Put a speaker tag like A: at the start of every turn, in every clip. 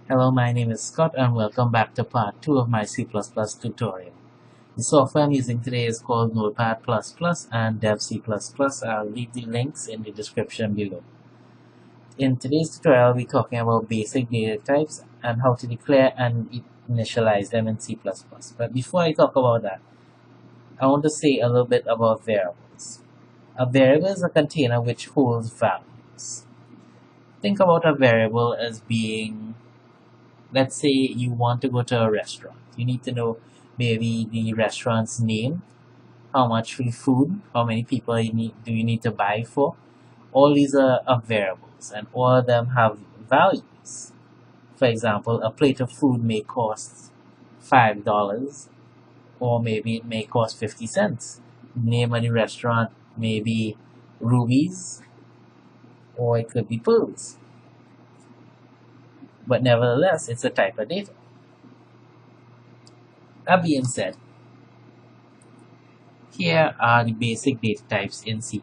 A: Hello, my name is Scott and welcome back to part 2 of my C++ tutorial. The software I'm using today is called Notepad++ and Dev C++. I'll leave the links in the description below. In today's tutorial, we're talking about basic data types and how to declare and initialize them in C++. But before I talk about that, I want to say a little bit about variables. A variable is a container which holds values. Think about a variable as being, let's say you want to go to a restaurant. You need to know maybe the restaurant's name, how much free food, how many people do you need to buy for. All these are variables and all of them have values. For example, a plate of food may cost $5 or maybe it may cost 50 cents. Name of the restaurant may be Ruby's or it could be Pearls. But nevertheless, it's a type of data. That being said, here are the basic data types in C++.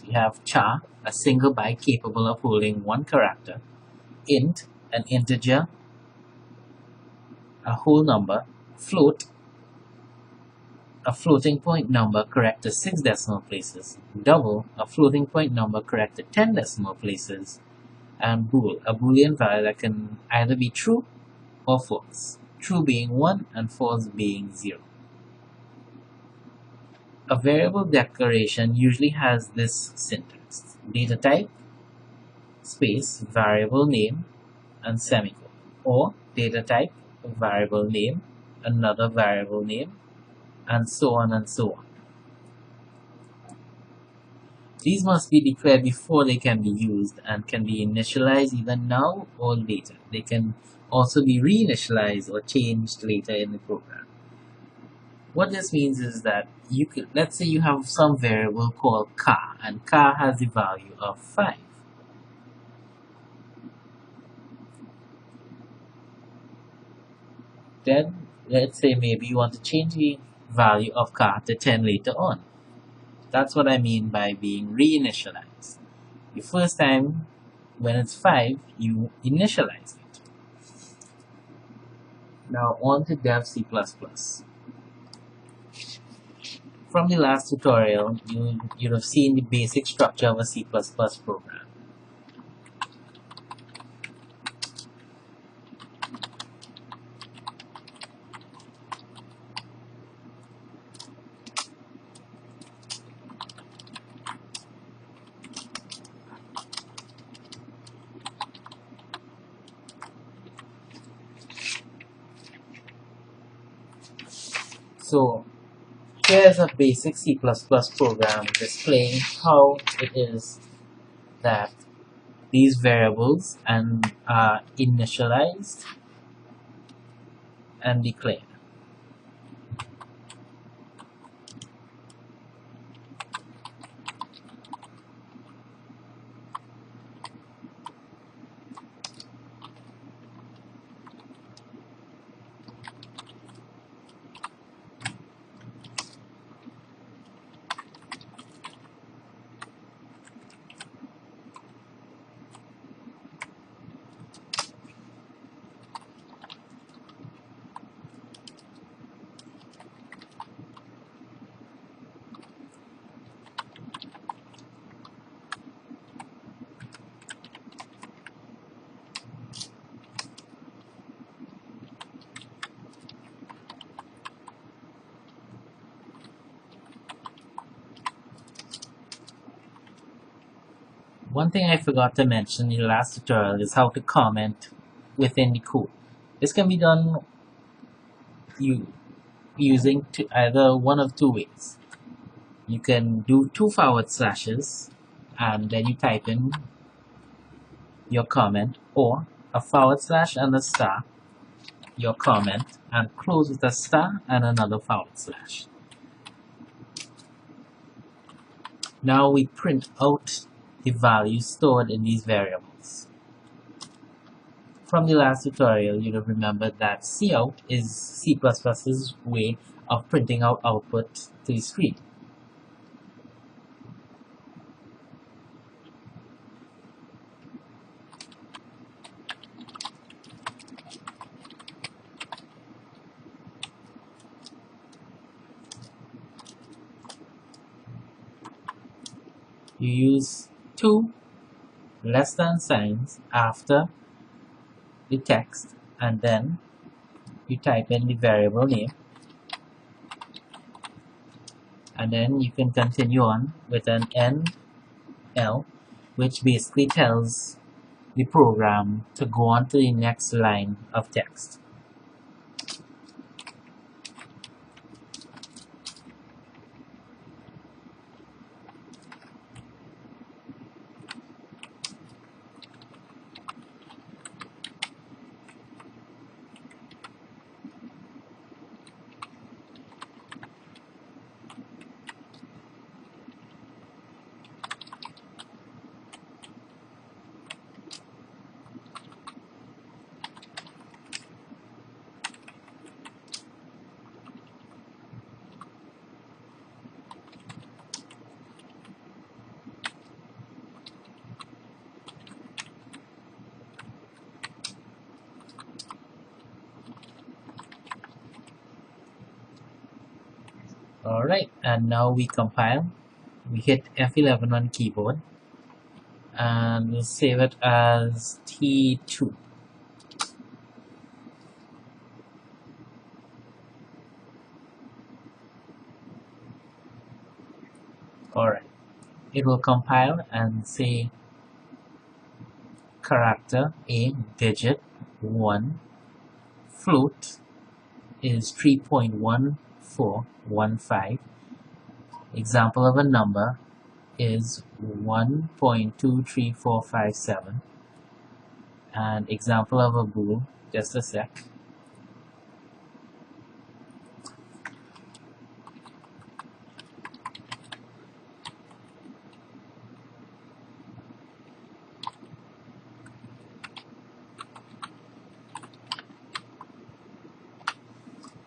A: We have char, a single byte capable of holding one character, int, an integer, a whole number, float, a floating point number correct to 6 decimal places, double, a floating point number correct to 10 decimal places, and bool, a boolean value that can either be true or false, true being 1 and false being 0. A variable declaration usually has this syntax: data type, space, variable name, and semicolon, or data type, variable name, another variable name, and so on and so on. These must be declared before they can be used and can be initialized either now or later. They can also be reinitialized or changed later in the program. What this means is that you could, let's say you have some variable called car, and car has the value of 5. Then, let's say maybe you want to change the value of car to 10 later on. That's what I mean by being reinitialized. The first time, when it's 5, you initialize it. Now on to Dev C++. From the last tutorial, you'd have seen the basic structure of a C++ program. So here's a basic C++ program displaying how it is that these variables are initialized and declared. One thing I forgot to mention in the last tutorial is how to comment within the code. This can be done using either one of two ways. You can do 2 forward slashes and then you type in your comment, or a forward slash and a star, your comment, and close with a star and another forward slash. Now we print out the values stored in these variables. From the last tutorial, you'd have remembered that cout is C++'s way of printing out output to the screen. you use two less than signs after the text, and then you type in the variable name, and then you can continue on with an NL, which basically tells the program to go on to the next line of text. Alright, and now we compile. We hit F11 on keyboard, and we'll save it as T2. Alright, it will compile and say character A, digit 1, float is 3.1415. Example of a number is 1.23457. And example of a bool, just a sec.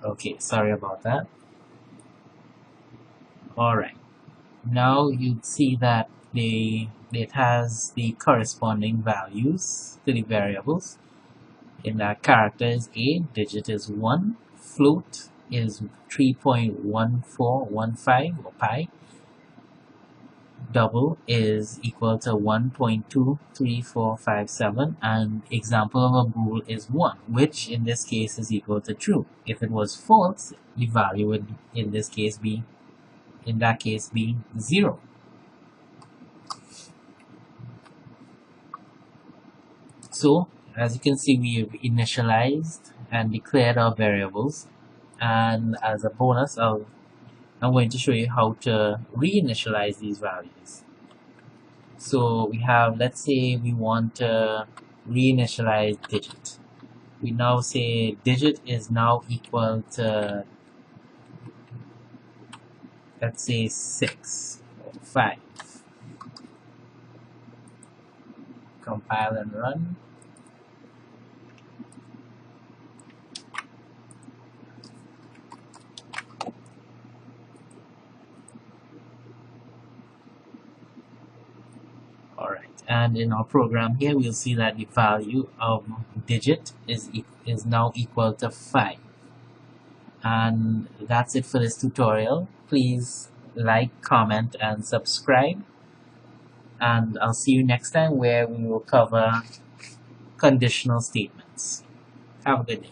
A: Okay, sorry about that. Alright, now you see that it has the corresponding values to the variables. In that, character is A, digit is 1, float is 3.1415 or pi, double is equal to 1.23457, and example of a bool is 1, which in this case is equal to true. If it was false, the value would in that case be 0. So as you can see, we have initialized and declared our variables, and as a bonus I'm going to show you how to reinitialize these values. So we have, let's say we want to reinitialize digit. We now say digit is now equal to, let's say 6 or 5. Compile and run. Alright, and in our program here we'll see that the value of digit is now equal to 5. And that's it for this tutorial. Please like, comment, and subscribe. And I'll see you next time, where we will cover conditional statements. Have a good day.